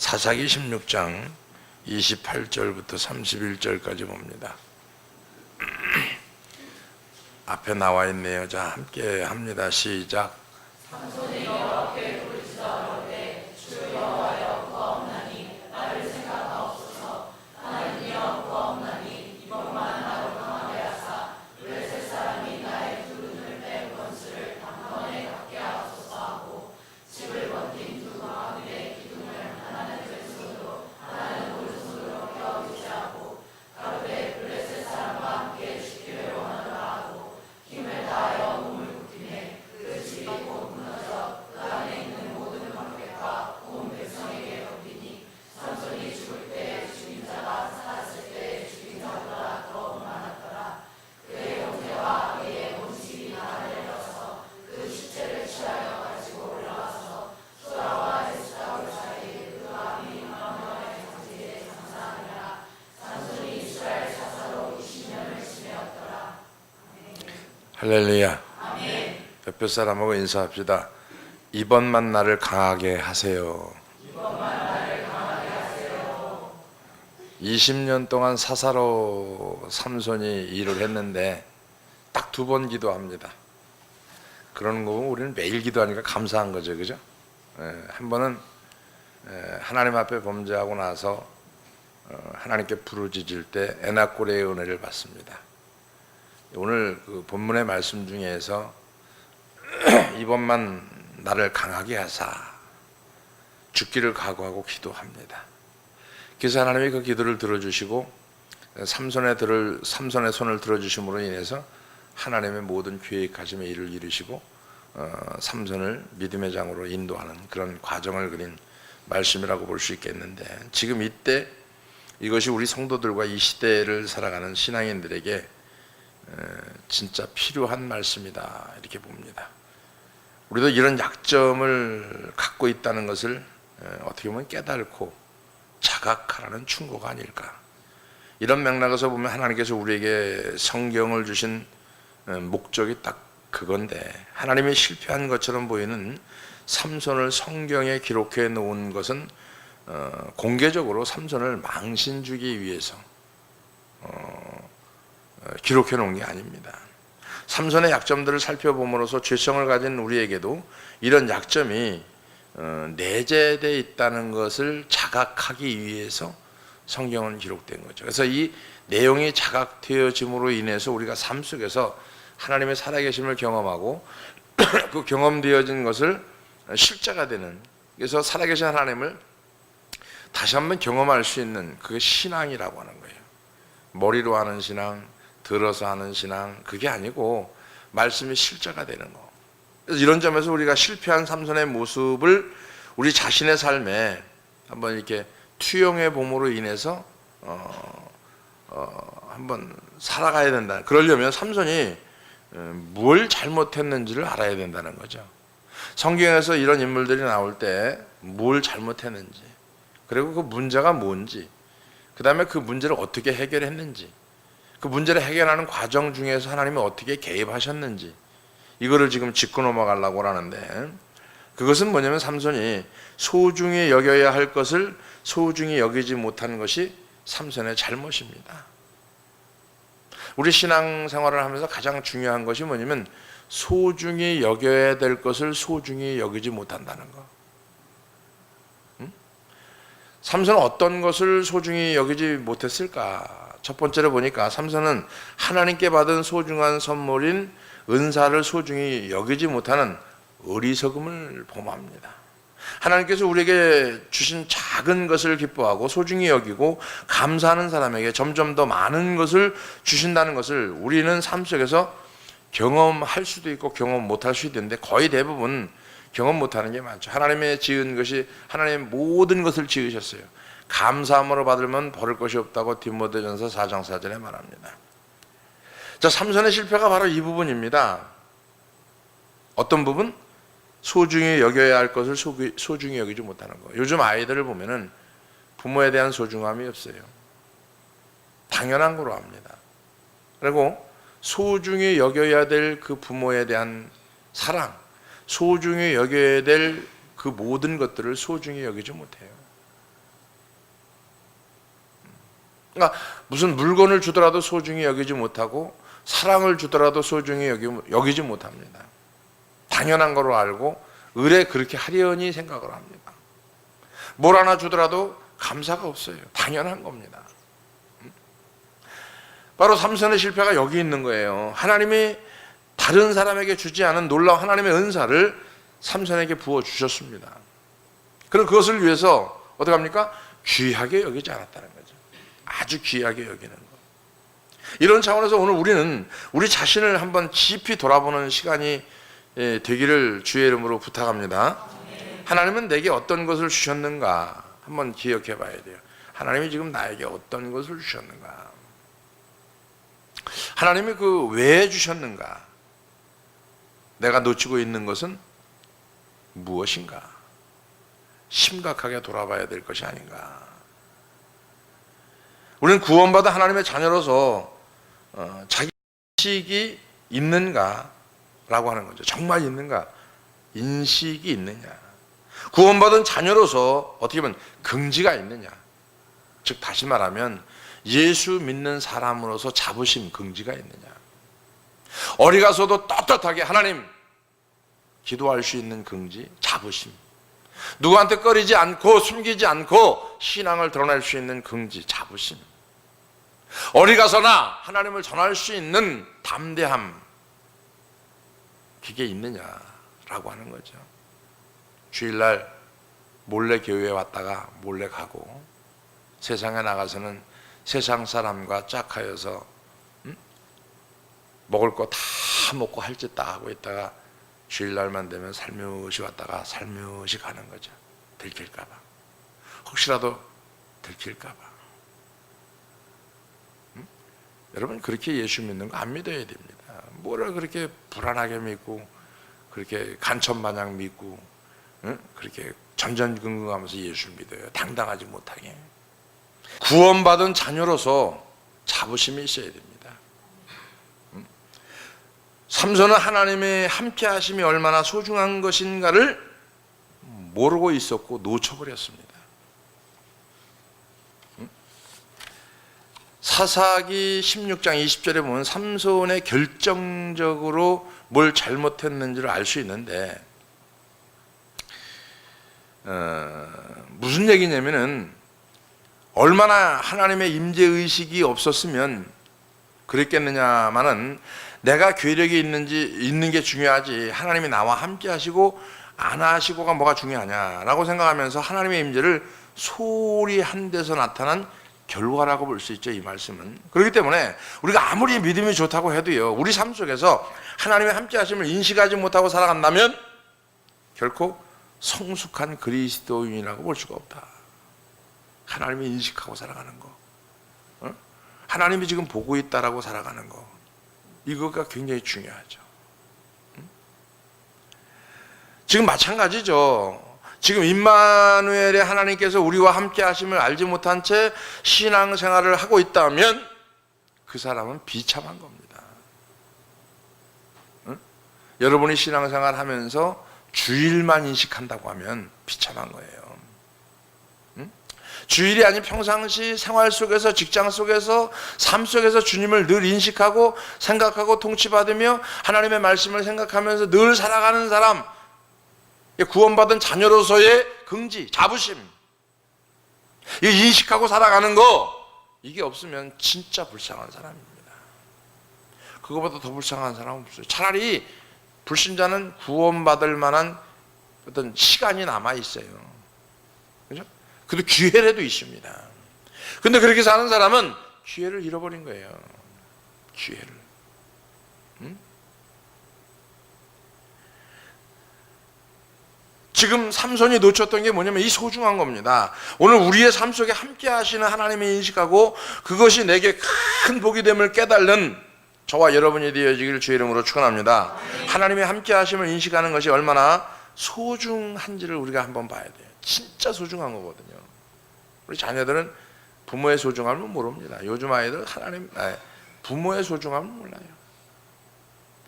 사사기 16장 28절부터 31절까지 봅니다. 앞에 나와 있네요. 자, 함께 합니다. 시작. 삼손이 여호와께 부르짖어오되 주 여호와여 구하옵나니 나를 생각하옵소서. 하나님이여 구하옵나니 이번만 나로 강하게 하사 블레셋 사람이 나의 두 눈을 뺀 건수를 단번에 갚게 하옵소서 하고 집을 버틴 두 가운데 기둥을 하나는 왼손으로 하나는 오른손으로 껴 유지하고 가로되 블레셋 사람과 함께 죽기를 원하노라 하고 힘을 다하여 몸을 굽히매 그 집이 곧 무너져 그 안에 있는 모든 관객과 온 백성에게 덮이니 삼손이 죽을 때에 죽인 자가 살았을 때에 죽인 자보다 더욱 많았더라. 그의 형제와 그의 온 집이 나라를 내려서 그 시체를 취하여 가지고 올라와서 소라와 에스타올 사이에 그 아비 마므아의 장지에 장사하니라. 삼손이 이스라엘 사사로 20년을 지내었더라. 할렐루야. 아멘. 옆에 사람하고 인사합시다. 이번만 나를 강하게 하세요. 이번만 나를 강하게 하세요. 20년 동안 사사로 삼손이 일을 했는데 딱 2번 기도합니다. 그러는 거 보면 우리는 매일 기도하니까 감사한 거죠, 그죠? 한 번은 하나님 앞에 범죄하고 나서 하나님께 부르짖을 때 에나골의 은혜를 받습니다. 오늘 그 본문의 말씀 중에서 이번만 나를 강하게 하사 죽기를 각오하고 기도합니다. 그래서 하나님이 그 기도를 들어주시고 삼손의 손을 들어주심으로 인해서 하나님의 모든 계획하심의 일을 이루시고 삼손을 믿음의 장으로 인도하는 그런 과정을 그린 말씀이라고 볼 수 있겠는데, 지금 이때 이것이 우리 성도들과 이 시대를 살아가는 신앙인들에게 진짜 필요한 말씀이다, 이렇게 봅니다. 우리도 이런 약점을 갖고 있다는 것을 어떻게 보면 깨닫고 자각하라는 충고가 아닐까. 이런 맥락에서 보면 하나님께서 우리에게 성경을 주신 목적이 딱 그건데, 하나님이 실패한 것처럼 보이는 삼손을 성경에 기록해 놓은 것은 공개적으로 삼손을 망신주기 위해서 기록해 놓은 게 아닙니다. 삼손의 약점들을 살펴봄으로써 죄성을 가진 우리에게도 이런 약점이 내재되어 있다는 것을 자각하기 위해서 성경은 기록된 거죠. 그래서 이 내용이 자각되어짐으로 인해서 우리가 삶 속에서 하나님의 살아계심을 경험하고 그 경험되어진 것을 실제가 되는, 그래서 살아계신 하나님을 다시 한번 경험할 수 있는 그게 신앙이라고 하는 거예요. 머리로 하는 신앙, 들어서 하는 신앙, 그게 아니고 말씀이 실제가 되는 거. 그래서 이런 점에서 우리가 실패한 삼손의 모습을 우리 자신의 삶에 한번 이렇게 투영해 봄으로 인해서 한번 살아가야 된다. 그러려면 삼손이 뭘 잘못했는지를 알아야 된다는 거죠. 성경에서 이런 인물들이 나올 때 뭘 잘못했는지, 그리고 그 문제가 뭔지, 그 다음에 그 문제를 어떻게 해결했는지, 그 문제를 해결하는 과정 중에서 하나님이 어떻게 개입하셨는지, 이거를 지금 짚고 넘어가려고 하는데, 그것은 뭐냐면 삼손이 소중히 여겨야 할 것을 소중히 여기지 못한 것이 삼손의 잘못입니다. 우리 신앙생활을 하면서 가장 중요한 것이 뭐냐면 소중히 여겨야 될 것을 소중히 여기지 못한다는 거. 삼손은 어떤 것을 소중히 여기지 못했을까? 첫 번째로 보니까 삼손은 하나님께 받은 소중한 선물인 은사를 소중히 여기지 못하는 어리석음을 범합니다. 하나님께서 우리에게 주신 작은 것을 기뻐하고 소중히 여기고 감사하는 사람에게 점점 더 많은 것을 주신다는 것을 우리는 삶 속에서 경험할 수도 있고 경험 못할 수도 있는데, 거의 대부분 경험 못하는 게 많죠. 하나님의 지은 것이, 하나님의 모든 것을 지으셨어요. 감사함으로 받으면 버릴 것이 없다고 디모데전서 4장 4절에 말합니다. 자, 삼손의 실패가 바로 이 부분입니다. 어떤 부분? 소중히 여겨야 할 것을 소중히 여기지 못하는 거. 요즘 아이들을 보면은 부모에 대한 소중함이 없어요. 당연한 거로 합니다. 그리고 소중히 여겨야 될 그 부모에 대한 사랑, 소중히 여겨야 될 그 모든 것들을 소중히 여기지 못해요. 그러니까 무슨 물건을 주더라도 소중히 여기지 못하고 사랑을 주더라도 소중히 여기지 못합니다. 당연한 거로 알고 의뢰 그렇게 하려니 생각을 합니다. 뭘 하나 주더라도 감사가 없어요. 당연한 겁니다. 바로 삼손의 실패가 여기 있는 거예요. 하나님이 다른 사람에게 주지 않은 놀라운 하나님의 은사를 삼손에게 부어주셨습니다. 그럼 그것을 위해서 어떻게 합니까? 귀하게 여기지 않았다는 거죠. 아주 귀하게 여기는 거. 이런 차원에서 오늘 우리는 우리 자신을 한번 깊이 돌아보는 시간이 되기를 주의 이름으로 부탁합니다. 하나님은 내게 어떤 것을 주셨는가 한번 기억해 봐야 돼요. 하나님이 지금 나에게 어떤 것을 주셨는가, 하나님이 그 왜 주셨는가, 내가 놓치고 있는 것은 무엇인가, 심각하게 돌아봐야 될 것이 아닌가. 우리는 구원받은 하나님의 자녀로서 자기 인식이 있는가라고 하는 거죠. 정말 있는가, 인식이 있느냐. 구원받은 자녀로서 어떻게 보면 긍지가 있느냐. 즉 다시 말하면 예수 믿는 사람으로서 자부심, 긍지가 있느냐. 어디 가서도 떳떳하게 하나님 기도할 수 있는 긍지, 자부심. 누구한테 꺼리지 않고 숨기지 않고 신앙을 드러낼 수 있는 긍지, 자부심. 어디 가서나 하나님을 전할 수 있는 담대함, 그게 있느냐라고 하는 거죠. 주일날 몰래 교회에 왔다가 몰래 가고 세상에 나가서는 세상 사람과 짝하여서 먹을 거 다 먹고 할 짓 다 하고 있다가 주일날만 되면 살며시 왔다가 살며시 가는 거죠. 들킬까 봐. 혹시라도 들킬까 봐. 여러분 그렇게 예수 믿는 거 안 믿어야 됩니다. 뭐라 그렇게 불안하게 믿고 그렇게 간첩마냥 믿고 그렇게 전전긍긍하면서 예수 믿어요. 당당하지 못하게. 구원받은 자녀로서 자부심이 있어야 됩니다. 삼손은 하나님의 함께 하심이 얼마나 소중한 것인가를 모르고 있었고 놓쳐버렸습니다. 사사기 16장 20절에 보면 삼손의 결정적으로 뭘 잘못했는지를 알 수 있는데 무슨 얘기냐면은 얼마나 하나님의 임재의식이 없었으면 그랬겠느냐마는 내가 괴력이 있는 게 중요하지 하나님이 나와 함께 하시고 안 하시고가 뭐가 중요하냐라고 생각하면서 하나님의 임재를 소홀히 한 데서 나타난 결과라고 볼 수 있죠. 이 말씀은. 그렇기 때문에 우리가 아무리 믿음이 좋다고 해도요, 우리 삶 속에서 하나님의 함께 하심을 인식하지 못하고 살아간다면 결코 성숙한 그리스도인이라고 볼 수가 없다. 하나님이 인식하고 살아가는 거, 하나님이 지금 보고 있다라고 살아가는 거, 이거가 굉장히 중요하죠. 지금 마찬가지죠. 지금 임마누엘의 하나님께서 우리와 함께 하심을 알지 못한 채 신앙생활을 하고 있다면 그 사람은 비참한 겁니다. 여러분이 신앙생활 하면서 주일만 인식한다고 하면 비참한 거예요. 주일이 아닌 평상시 생활 속에서, 직장 속에서, 삶 속에서 주님을 늘 인식하고 생각하고 통치받으며 하나님의 말씀을 생각하면서 늘 살아가는 사람, 구원받은 자녀로서의 긍지, 자부심, 이 인식하고 살아가는 거, 이게 없으면 진짜 불쌍한 사람입니다. 그거보다 더 불쌍한 사람은 없어요. 차라리 불신자는 구원받을 만한 어떤 시간이 남아 있어요. 그죠? 그래도 기회라도 있습니다. 근데 그렇게 사는 사람은 기회를 잃어버린 거예요. 기회를. 지금 삼손이 놓쳤던 게 뭐냐면 이 소중한 겁니다. 오늘 우리의 삶 속에 함께 하시는 하나님을 인식하고 그것이 내게 큰 복이 됨을 깨달는 저와 여러분이 되어지기를 주의 이름으로 축원합니다. 하나님의 함께 하심을 인식하는 것이 얼마나 소중한지를 우리가 한번 봐야 돼요. 진짜 소중한 거거든요. 우리 자녀들은 부모의 소중함을 모릅니다. 요즘 아이들 부모의 소중함을 몰라요.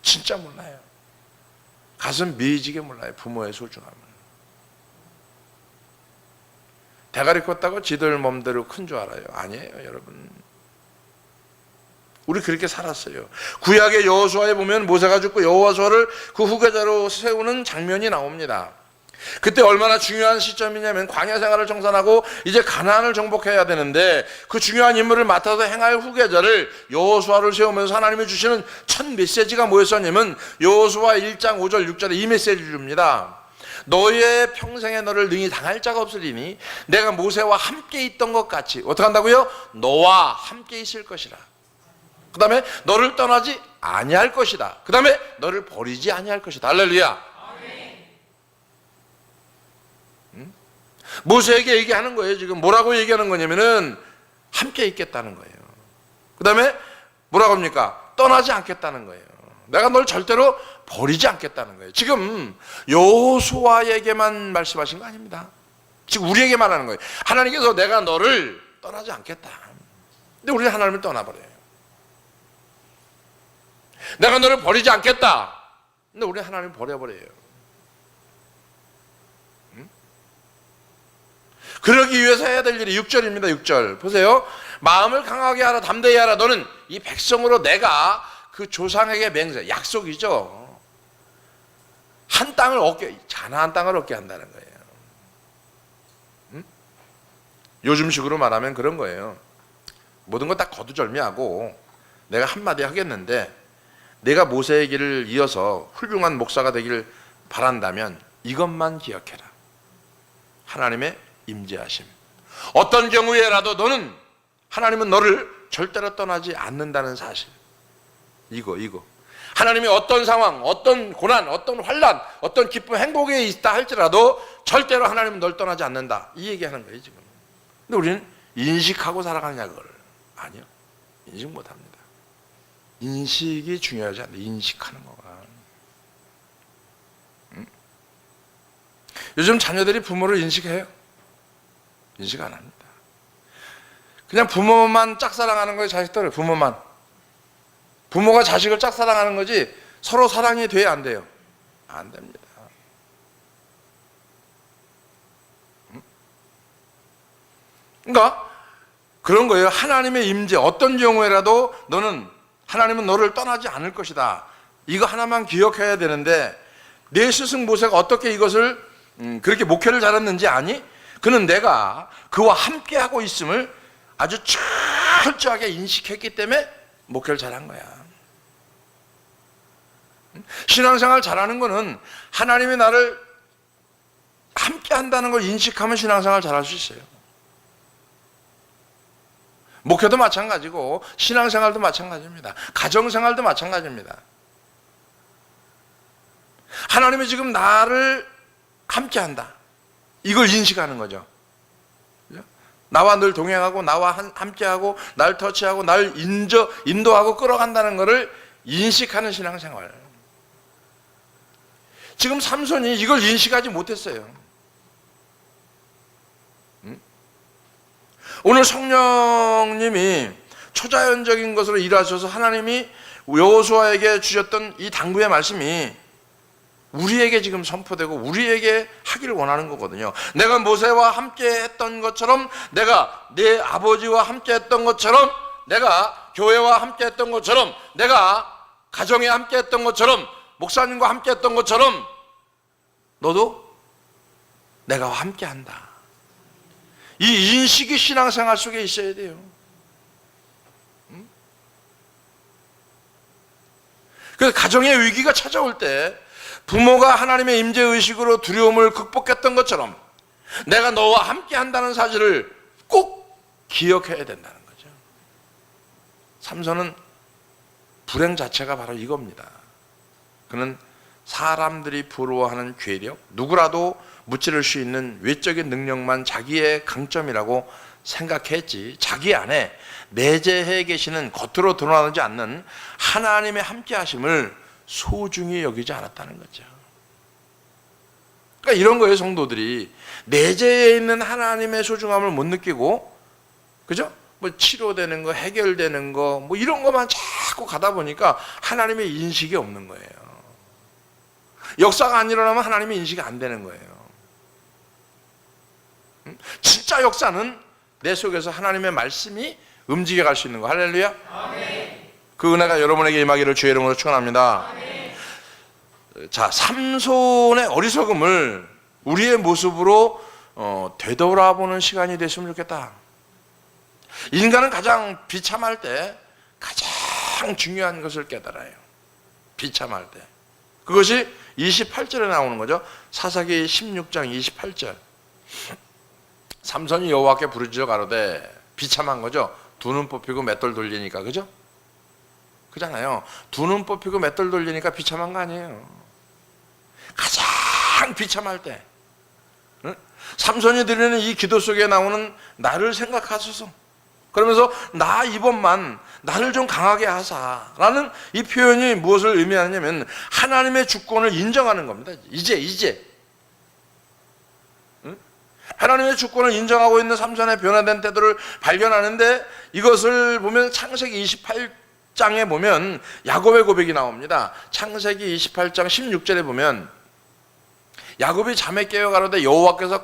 진짜 몰라요. 가슴 미지게 몰라요. 부모의 소중함을. 대가리 컸다고 지들 몸대로 큰 줄 알아요? 아니에요, 여러분. 우리 그렇게 살았어요. 구약의 여호수아에 보면 모세가 죽고 여호수아를 그 후계자로 세우는 장면이 나옵니다. 그때 얼마나 중요한 시점이냐면 광야 생활을 정산하고 이제 가나안을 정복해야 되는데 그 중요한 임무를 맡아서 행할 후계자를 여호수아를 세우면서 하나님이 주시는 첫 메시지가 뭐였었냐면 여호수아 1장 5절 6절에 이 메시지를 줍니다. 너의 평생에 너를 능히 당할 자가 없으리니 내가 모세와 함께 있던 것 같이 어떻게 한다고요? 너와 함께 있을 것이라. 그 다음에 너를 떠나지 아니할 것이다. 그 다음에 너를 버리지 아니할 것이다. 할렐루야. 모세에게 얘기하는 거예요. 지금 뭐라고 얘기하는 거냐면은 함께 있겠다는 거예요. 그 다음에 뭐라고 합니까? 떠나지 않겠다는 거예요. 내가 널 절대로 버리지 않겠다는 거예요. 지금 여호수아에게만 말씀하신 거 아닙니다. 지금 우리에게 말하는 거예요. 하나님께서 내가 너를 떠나지 않겠다. 근데 우리는 하나님을 떠나버려요. 내가 너를 버리지 않겠다. 근데 우리는 하나님을 버려버려요. 그러기 위해서 해야 될 일이 6절입니다. 6절 보세요. 마음을 강하게 하라 담대히 하라. 너는 이 백성으로 내가 그 조상에게 맹세, 약속이죠. 한 땅을 얻게, 가나안 땅을 얻게 한다는 거예요. 요즘식으로 말하면 그런 거예요. 모든 거 다 거두절미하고 내가 한마디 하겠는데 내가 모세의 길을 이어서 훌륭한 목사가 되기를 바란다면 이것만 기억해라. 하나님의 임재하심. 어떤 경우에라도 너는 하나님은 너를 절대로 떠나지 않는다는 사실. 이거 하나님이 어떤 상황, 어떤 고난, 어떤 환난, 어떤 기쁨, 행복에 있다 할지라도 절대로 하나님은 널 떠나지 않는다. 이 얘기하는 거예요 지금. 근데 우리는 인식하고 살아가냐 그걸. 아니요, 인식 못합니다. 인식이 중요하지 않아요. 인식하는 거가. 요즘 자녀들이 부모를 인식해요? 인식 안 합니다. 그냥 부모만 짝사랑하는 거예요. 자식들을. 부모가 자식을 짝사랑하는 거지 서로 사랑이 돼야 안 돼요? 안 됩니다. 그러니까 그런 거예요. 하나님의 임재, 어떤 경우에라도 너는 하나님은 너를 떠나지 않을 것이다. 이거 하나만 기억해야 되는데 내 스승 모세가 어떻게 이것을 그렇게 목회를 잘했는지 아니? 그는 내가 그와 함께하고 있음을 아주 철저하게 인식했기 때문에 목회를 잘한 거야. 신앙생활 잘하는 거는 하나님이 나를 함께한다는 걸 인식하면 신앙생활 잘할 수 있어요. 목회도 마찬가지고 신앙생활도 마찬가지입니다. 가정생활도 마찬가지입니다. 하나님이 지금 나를 함께한다. 이걸 인식하는 거죠. 나와 늘 동행하고 나와 함께하고 날 터치하고 날 인도하고 끌어간다는 것을 인식하는 신앙생활. 지금 삼손이 이걸 인식하지 못했어요. 오늘 성령님이 초자연적인 것으로 일하셔서 하나님이 여호수아에게 주셨던 이 당부의 말씀이 우리에게 지금 선포되고 우리에게 하기를 원하는 거거든요. 내가 모세와 함께 했던 것처럼, 내가 내 아버지와 함께 했던 것처럼, 내가 교회와 함께 했던 것처럼, 내가 가정에 함께 했던 것처럼, 목사님과 함께 했던 것처럼 너도 내가 함께 한다. 이 인식이 신앙생활 속에 있어야 돼요. 그래서 가정의 위기가 찾아올 때 부모가 하나님의 임재의식으로 두려움을 극복했던 것처럼 내가 너와 함께 한다는 사실을 꼭 기억해야 된다는 거죠. 삼손은 불행 자체가 바로 이겁니다. 그는 사람들이 부러워하는 괴력, 누구라도 무찌를 수 있는 외적인 능력만 자기의 강점이라고 생각했지, 자기 안에 내재해 계시는 겉으로 드러나지 않는 하나님의 함께하심을 소중히 여기지 않았다는 거죠. 그러니까 이런 거예요. 성도들이 내재해 있는 하나님의 소중함을 못 느끼고, 그죠? 뭐 치료되는 거, 해결되는 거, 뭐 이런 것만 자꾸 가다 보니까 하나님의 인식이 없는 거예요. 역사가 안 일어나면 하나님의 인식이 안 되는 거예요. 진짜 역사는 내 속에서 하나님의 말씀이 움직여 갈 수 있는 거. 할렐루야. 아멘. 그 은혜가 여러분에게 임하기를 주의 이름으로 축원합니다. 아멘. 자, 삼손의 어리석음을 우리의 모습으로 되돌아보는 시간이 됐으면 좋겠다. 인간은 가장 비참할 때 가장 중요한 것을 깨달아요. 비참할 때. 그것이 28절에 나오는 거죠. 사사기 16장 28절. 삼손이 여호와께 부르짖어 가로되, 비참한 거죠. 두 눈 뽑히고 맷돌 돌리니까, 그죠? 그잖아요. 두 눈 뽑히고 맷돌 돌리니까 비참한 거 아니에요. 가장 비참할 때, 응? 삼손이 드리는 이 기도 속에 나오는 나를 생각하소서, 그러면서 나 이번만 나를 좀 강하게 하사라는 이 표현이 무엇을 의미하냐면 하나님의 주권을 인정하는 겁니다. 이제 응? 하나님의 주권을 인정하고 있는 삼손의 변화된 태도를 발견하는데, 이것을 보면 창세기 28장에 보면 야곱의 고백이 나옵니다. 창세기 28장 16절에 보면 야곱이 잠에 깨어 가로되 여호와께서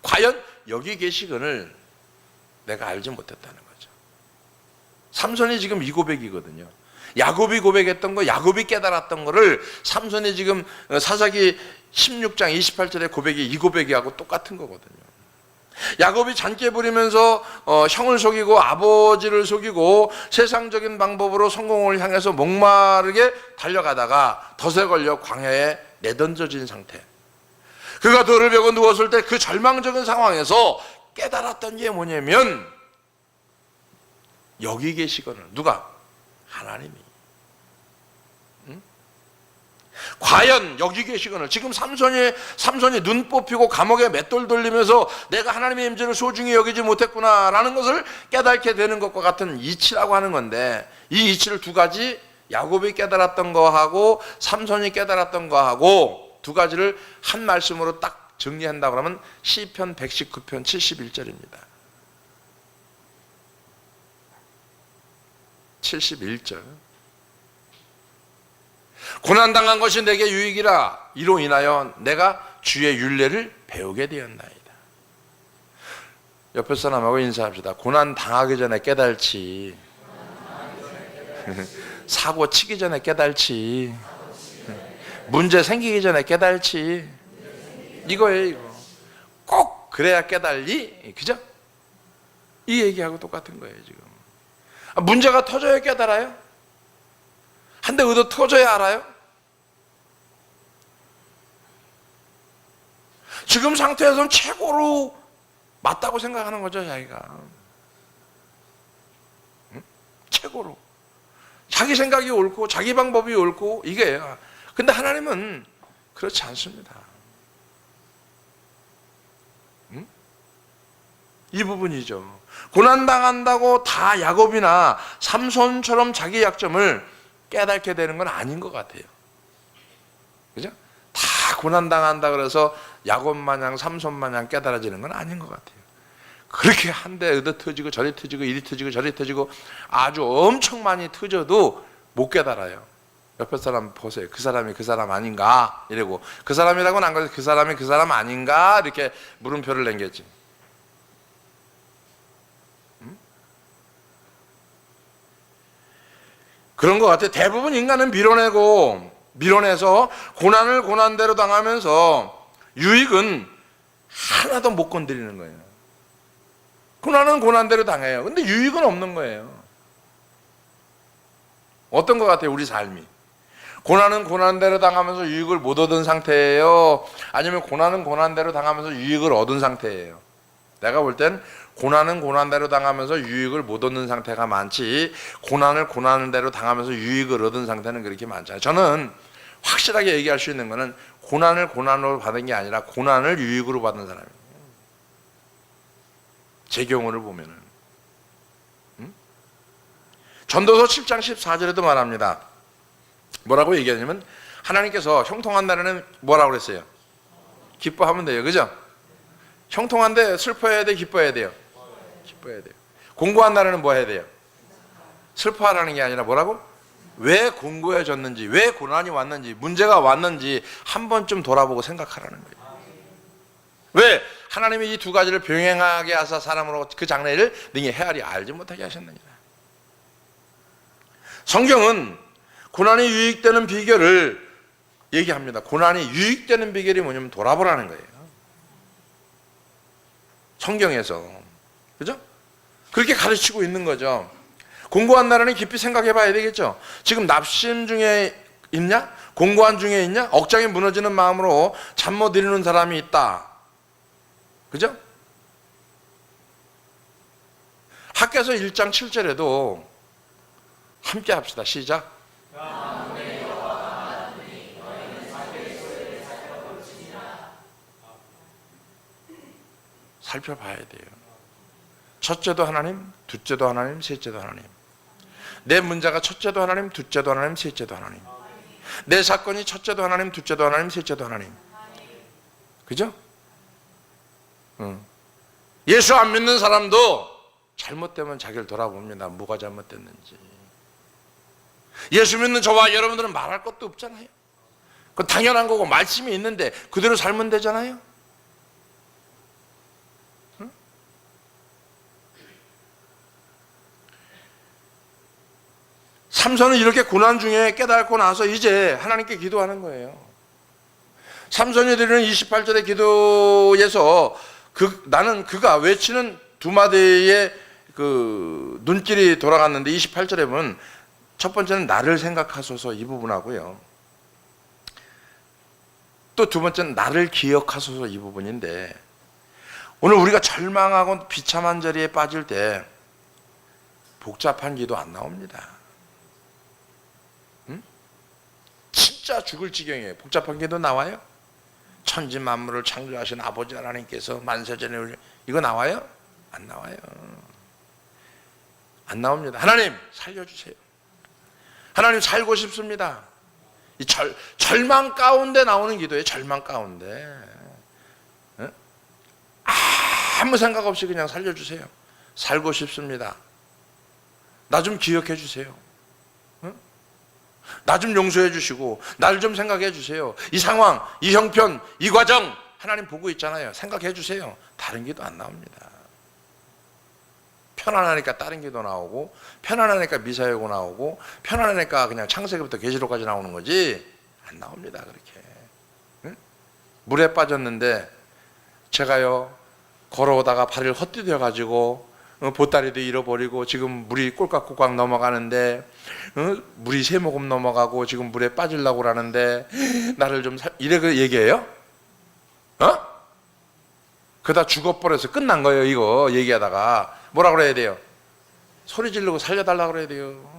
과연 여기 계시거늘 내가 알지 못했다는 거죠. 삼손이 지금 이 고백이거든요. 야곱이 고백했던 거, 야곱이 깨달았던 거를 삼손이 지금 사사기 16장 28절의 고백이 이 고백이하고 똑같은 거거든요. 야곱이 잔깨 부리면서 형을 속이고 아버지를 속이고 세상적인 방법으로 성공을 향해서 목마르게 달려가다가 덫에 걸려 광야에 내던져진 상태. 그가 돌을 베고 누웠을 때 그 절망적인 상황에서 깨달았던 게 뭐냐면, 여기 계시거늘, 누가? 하나님이. 응? 과연 여기 계시거늘, 지금 삼손이 눈 뽑히고 감옥에 맷돌 돌리면서 내가 하나님의 임재를 소중히 여기지 못했구나라는 것을 깨닫게 되는 것과 같은 이치라고 하는 건데, 이 이치를 두 가지, 야곱이 깨달았던 거하고 삼손이 깨달았던 거하고 두 가지를 한 말씀으로 딱 정리한다 그러면 시편 119편 71절입니다. 71절. 고난당한 것이 내게 유익이라, 이로 인하여 내가 주의 율례를 배우게 되었나이다. 옆에 사람하고 인사합시다. 고난 당하기 전에 깨달지, 사고 치기 전에 깨달지, 문제 생기기 전에 깨달지, 이거예요. 이거 꼭 그래야 깨달리, 그죠? 이 얘기하고 똑같은 거예요. 지금 문제가 터져야 깨달아요? 한 대 얻어 터져야 알아요? 지금 상태에서는 최고로 맞다고 생각하는 거죠, 자기가. 응? 최고로 자기 생각이 옳고 자기 방법이 옳고 이게요. 근데 하나님은 그렇지 않습니다. 응? 이 부분이죠. 고난당한다고 다 야곱이나 삼손처럼 자기 약점을 깨닫게 되는 건 아닌 것 같아요. 그죠? 다 고난당한다 그래서 야곱 마냥 삼손 마냥 깨달아지는 건 아닌 것 같아요. 그렇게 한 대 얻어 터지고 저리 터지고 이리 터지고 저리 터지고 아주 엄청 많이 터져도 못 깨달아요. 옆에 사람 보세요. 그 사람이 그 사람 아닌가? 이러고, 그 사람이라고는 안 그래서 그 사람이 그 사람 아닌가? 이렇게 물음표를 남겼지. 그런 것 같아요. 대부분 인간은 밀어내서 고난을 고난대로 당하면서 유익은 하나도 못 건드리는 거예요. 고난은 고난대로 당해요. 근데 유익은 없는 거예요. 어떤 것 같아요? 우리 삶이. 고난은 고난대로 당하면서 유익을 못 얻은 상태예요? 아니면 고난은 고난대로 당하면서 유익을 얻은 상태예요? 내가 볼 땐 고난은 고난대로 당하면서 유익을 못 얻는 상태가 많지, 고난을 고난대로 당하면서 유익을 얻은 상태는 그렇게 많지 않아요. 저는 확실하게 얘기할 수 있는 것은 고난을 고난으로 받은 게 아니라 고난을 유익으로 받은 사람이에요. 제 경우를 보면은. 전도서 7장 14절에도 말합니다. 뭐라고 얘기하냐면, 하나님께서 형통한 날에는 뭐라고 그랬어요? 기뻐하면 돼요. 그죠? 형통한데 슬퍼해야 돼, 기뻐해야 돼요? 기뻐해야 돼요. 공고한 날에는 뭐 해야 돼요? 슬퍼하라는 게 아니라 뭐라고? 왜 공고해졌는지, 왜 고난이 왔는지, 문제가 왔는지 한 번쯤 돌아보고 생각하라는 거예요. 왜? 하나님이 이 두 가지를 병행하게 하사 사람으로 그 장래를 능히 헤아리 알지 못하게 하셨느니라. 성경은 고난이 유익되는 비결을 얘기합니다. 고난이 유익되는 비결이 뭐냐면 돌아보라는 거예요. 성경에서. 그죠? 그렇게 가르치고 있는 거죠. 공고한 나라는 깊이 생각해 봐야 되겠죠. 지금 납심 중에 있냐? 공고한 중에 있냐? 억장이 무너지는 마음으로 잠 못 이루는 사람이 있다. 그죠? 학개서 1장 7절에도 함께 합시다. 시작. 살펴봐야 돼요. 첫째도 하나님, 둘째도 하나님, 셋째도 하나님. 내 문제가 첫째도 하나님, 둘째도 하나님, 셋째도 하나님. 내 사건이 첫째도 하나님, 둘째도 하나님, 셋째도 하나님. 그죠? 예수 안 믿는 사람도 잘못되면 자기를 돌아봅니다. 뭐가 잘못됐는지. 예수 믿는 저와 여러분들은 말할 것도 없잖아요. 그건 당연한 거고 말씀이 있는데 그대로 살면 되잖아요. 삼손은 이렇게 고난 중에 깨닫고 나서 이제 하나님께 기도하는 거예요. 삼손이 드리는 28절의 기도에서 나는 그가 외치는 두 마디의 그 눈길이 돌아갔는데 28절에 보면 첫 번째는 나를 생각하소서 이 부분하고요. 또 두 번째는 나를 기억하소서 이 부분인데 오늘 우리가 절망하고 비참한 자리에 빠질 때 복잡한 기도 안 나옵니다. 진짜 죽을 지경이에요. 복잡한 기도 나와요? 천지 만물을 창조하신 아버지 하나님께서 만세전에 이거 나와요? 안 나와요. 안 나옵니다. 하나님 살려주세요. 하나님 살고 싶습니다. 이 절망 가운데 나오는 기도예요. 절망 가운데. 아무 생각 없이 그냥 살려주세요. 살고 싶습니다. 나 좀 기억해 주세요. 나 좀 용서해 주시고 나를 좀 생각해 주세요. 이 상황, 이 형편, 이 과정 하나님 보고 있잖아요. 생각해 주세요. 다른 기도 안 나옵니다. 편안하니까 다른 기도 나오고 편안하니까 미사여고 나오고 편안하니까 그냥 창세기부터 계시록까지 나오는 거지 안 나옵니다. 그렇게. 응? 물에 빠졌는데 제가요 걸어오다가 발을 헛디뎌 가지고 보따리도 잃어버리고 지금 물이 꼴깍꼴깍 넘어가는데 물이 세 모금 넘어가고 지금 물에 빠지려고 그러는데 나를 좀 이래 그 얘기해요? 그러다 죽어버려서 끝난 거예요. 이거 얘기하다가 뭐라 그래야 돼요? 소리 지르고 살려달라 그래야 돼요.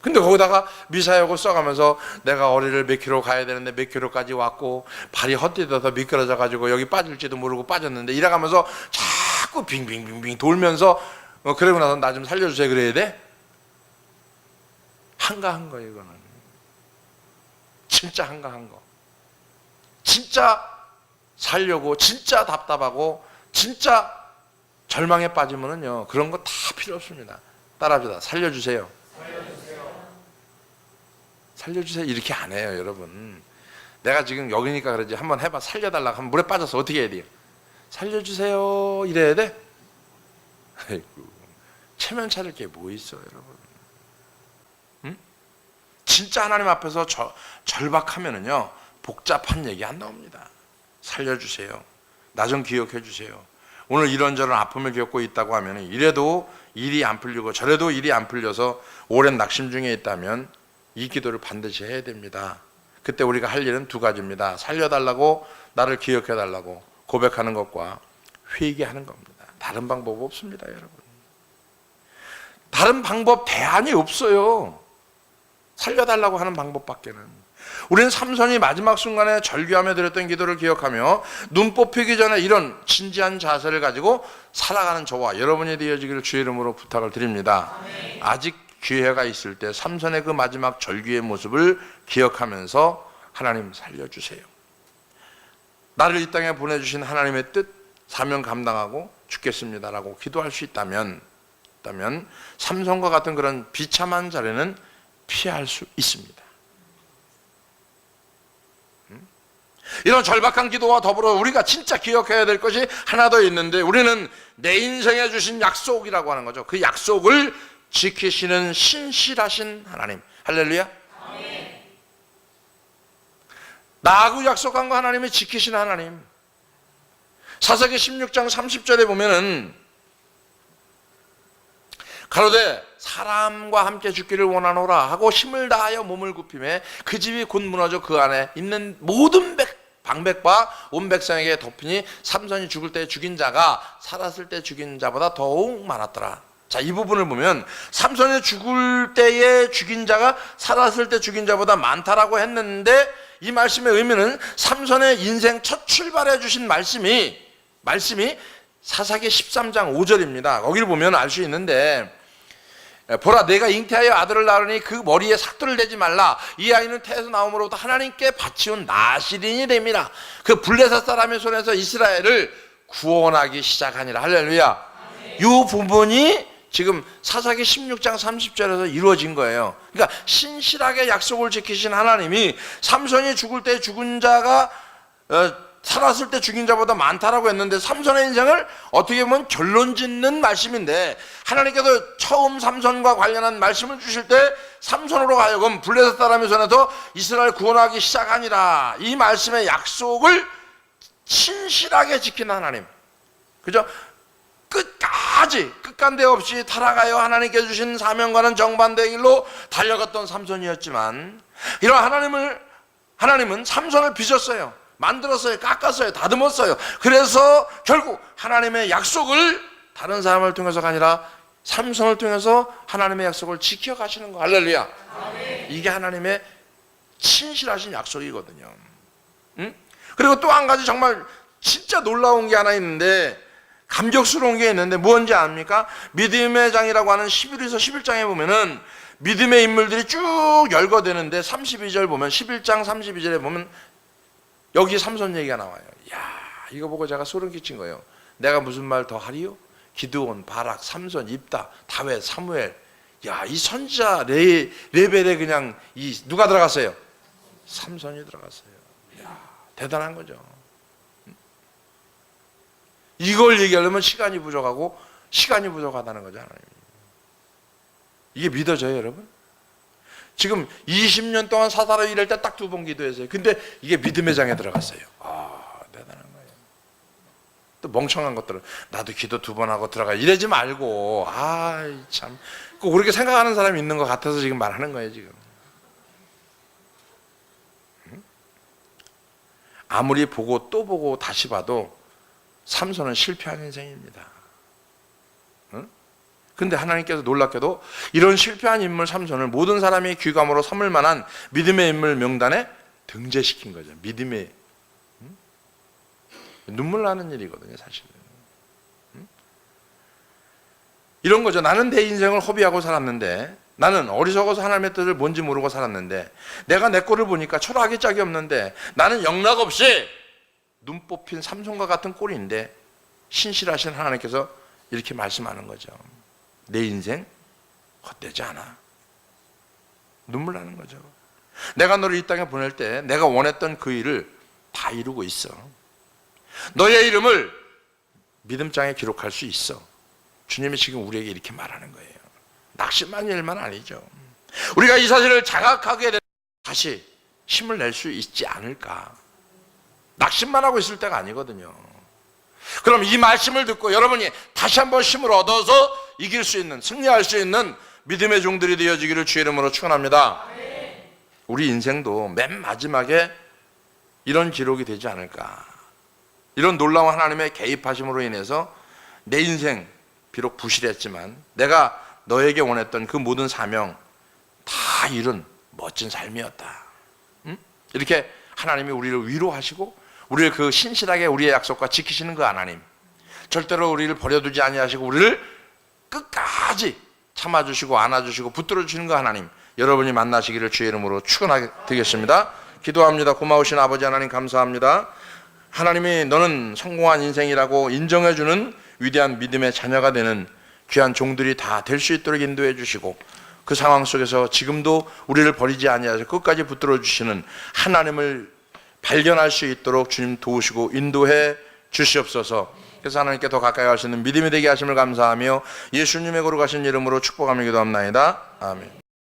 근데 거기다가 미사여고 써가면서 내가 어리를 몇 킬로 가야 되는데 몇 킬로까지 왔고 발이 헛디뎌서 미끄러져 가지고 여기 빠질지도 모르고 빠졌는데 이래가면서 자꾸 빙빙빙빙 돌면서 그러고 나서 나 좀 살려주세요 그래야 돼? 한가한 거예요. 이거는 진짜 한가한 거. 진짜 살려고 진짜 답답하고 진짜 절망에 빠지면은요 그런 거 다 필요 없습니다. 따라합시다. 살려주세요. 살려주세요 이렇게 안 해요. 여러분 내가 지금 여기니까 그러지 한번 해봐. 살려달라고 하면 물에 빠져서 어떻게 해야 돼요? 살려주세요 이래야 돼? 아이고 체면 차릴 게 뭐 있어 여러분. 응? 진짜 하나님 앞에서 절박하면은요 복잡한 얘기 안 나옵니다. 살려주세요. 나 좀 기억해 주세요. 오늘 이런저런 아픔을 겪고 있다고 하면 이래도 일이 안 풀리고 저래도 일이 안 풀려서 오랜 낙심 중에 있다면 이 기도를 반드시 해야 됩니다. 그때 우리가 할 일은 두 가지입니다. 살려달라고 나를 기억해달라고 고백하는 것과 회개하는 겁니다. 다른 방법 없습니다. 여러분 다른 방법 대안이 없어요. 살려달라고 하는 방법밖에는. 우리는 삼손이 마지막 순간에 절규하며 드렸던 기도를 기억하며 눈 뽑히기 전에 이런 진지한 자세를 가지고 살아가는 저와 여러분이 되어지기를 주의 이름으로 부탁을 드립니다. 아직 기회가 있을 때 삼손의 그 마지막 절규의 모습을 기억하면서 하나님 살려주세요. 나를 이 땅에 보내주신 하나님의 뜻 사명 감당하고 죽겠습니다라고 기도할 수 있다면 삼손과 같은 그런 비참한 자리는 피할 수 있습니다. 이런 절박한 기도와 더불어 우리가 진짜 기억해야 될 것이 하나 더 있는데, 우리는 내 인생에 주신 약속이라고 하는 거죠. 그 약속을 지키시는 신실하신 하나님. 할렐루야. 아멘. 나하고 약속한 거 하나님이 지키시는 하나님. 사사기 16장 30절에 보면은 가로되 사람과 함께 죽기를 원하노라 하고 힘을 다하여 몸을 굽히매 그 집이 곧 무너져 그 안에 있는 모든 방백과 온 백성에게 덮으니 삼손이 죽을 때 죽인 자가 살았을 때 죽인 자보다 더욱 많았더라. 자, 이 부분을 보면 삼손이 죽을 때에 죽인 자가 살았을 때 죽인 자보다 많다라고 했는데, 이 말씀의 의미는 삼손의 인생 첫 출발해 주신 말씀이 사사기 13장 5절입니다. 거기를 보면 알 수 있는데, 보라 내가 잉태하여 아들을 낳으니 그 머리에 삭도를 대지 말라. 이 아이는 태에서 나옴으로부터 하나님께 바치온 나시린이 됨이라. 그 블레셋 사람의 손에서 이스라엘을 구원하기 시작하니라. 할렐루야. 이 부분이 지금 사사기 16장 30절에서 이루어진 거예요. 그러니까 신실하게 약속을 지키신 하나님이 삼손이 죽을 때 죽은 자가 살았을 때 죽인 자보다 많다라고 했는데, 삼손의 인생을 어떻게 보면 결론 짓는 말씀인데, 하나님께서 처음 삼손과 관련한 말씀을 주실 때 삼손으로 하여금 블레셋 사람의 손에서 이스라엘 구원하기 시작하니라, 이 말씀의 약속을 신실하게 지키는 하나님. 그죠? 끝간데 없이 타락하여 하나님께 주신 사명과는 정반대의 길로 달려갔던 삼손이었지만, 이런 하나님은 삼손을 빚었어요. 만들었어요. 깎았어요. 다듬었어요. 그래서 결국 하나님의 약속을 다른 사람을 통해서가 아니라 삼손을 통해서 하나님의 약속을 지켜가시는 거. 할렐루야. 아멘. 이게 하나님의 신실하신 약속이거든요. 응? 그리고 또 한 가지 정말 진짜 놀라운 게 하나 있는데, 감격스러운 게 있는데 뭔지 압니까? 믿음의 장이라고 하는 11에서 11장에 보면은 믿음의 인물들이 쭉 열거되는데, 32절 보면, 11장 32절에 보면 여기 삼손 얘기가 나와요. 야, 이거 보고 제가 소름 끼친 거예요. 내가 무슨 말 더 하리요? 기드온, 바락, 삼손, 입다, 다윗, 사무엘. 야, 이 선지자 레벨에 그냥 누가 들어갔어요? 삼손이 들어갔어요. 야, 대단한 거죠. 이걸 얘기하려면 시간이 부족하다는 거죠, 하나님. 이게 믿어져요, 여러분? 지금 20년 동안 사사로 일할 때 딱 2번 기도했어요. 근데 이게 믿음의 장에 들어갔어요. 대단한 거예요. 또 멍청한 것들은 나도 기도 2번 하고 들어가 이러지 말고, 참, 꼭 그렇게 생각하는 사람이 있는 것 같아서 지금 말하는 거예요, 지금. 아무리 보고 또 보고 다시 봐도 삼손은 실패한 인생입니다. 근데 하나님께서 놀랍게도 이런 실패한 인물 삼손을 모든 사람이 귀감으로 삼을 만한 믿음의 인물 명단에 등재시킨 거죠. 믿음의, 눈물 나는 일이거든요, 사실은. 이런 거죠. 나는 내 인생을 허비하고 살았는데, 나는 어리석어서 하나님의 뜻을 뭔지 모르고 살았는데, 내가 내 꼴을 보니까 초라하기 짝이 없는데, 나는 영락없이 눈 뽑힌 삼손과 같은 꼴인데, 신실하신 하나님께서 이렇게 말씀하는 거죠. 내 인생 헛되지 않아. 눈물 나는 거죠. 내가 너를 이 땅에 보낼 때 내가 원했던 그 일을 다 이루고 있어. 너의 이름을 믿음장에 기록할 수 있어. 주님이 지금 우리에게 이렇게 말하는 거예요. 낙심한 일만 아니죠. 우리가 이 사실을 자각하게 되면 다시 힘을 낼 수 있지 않을까. 낙심만 하고 있을 때가 아니거든요. 그럼 이 말씀을 듣고 여러분이 다시 한번 힘을 얻어서 이길 수 있는, 승리할 수 있는 믿음의 종들이 되어지기를 주의 이름으로 축원합니다. 우리 인생도 맨 마지막에 이런 기록이 되지 않을까. 이런 놀라운 하나님의 개입하심으로 인해서 내 인생 비록 부실했지만 내가 너에게 원했던 그 모든 사명 다 이룬 멋진 삶이었다. 이렇게 하나님이 우리를 위로하시고 우리를 그 신실하게 우리의 약속과 지키시는 그 하나님, 절대로 우리를 버려두지 아니하시고 우리를 끝까지 참아주시고 안아주시고 붙들어주시는 그 하나님, 여러분이 만나시기를 주의 이름으로 축원하게 되겠습니다. 기도합니다. 고마우신 아버지 하나님 감사합니다. 하나님이 너는 성공한 인생이라고 인정해주는 위대한 믿음의 자녀가 되는 귀한 종들이 다 될 수 있도록 인도해 주시고, 그 상황 속에서 지금도 우리를 버리지 아니하셔서 끝까지 붙들어 주시는 하나님을 발견할 수 있도록 주님 도우시고 인도해 주시옵소서. 그래서 하나님께 더 가까이 갈 수 있는 믿음이 되게 하심을 감사하며 예수님의 거룩하신 이름으로 축복하며 기도합나이다. 아멘.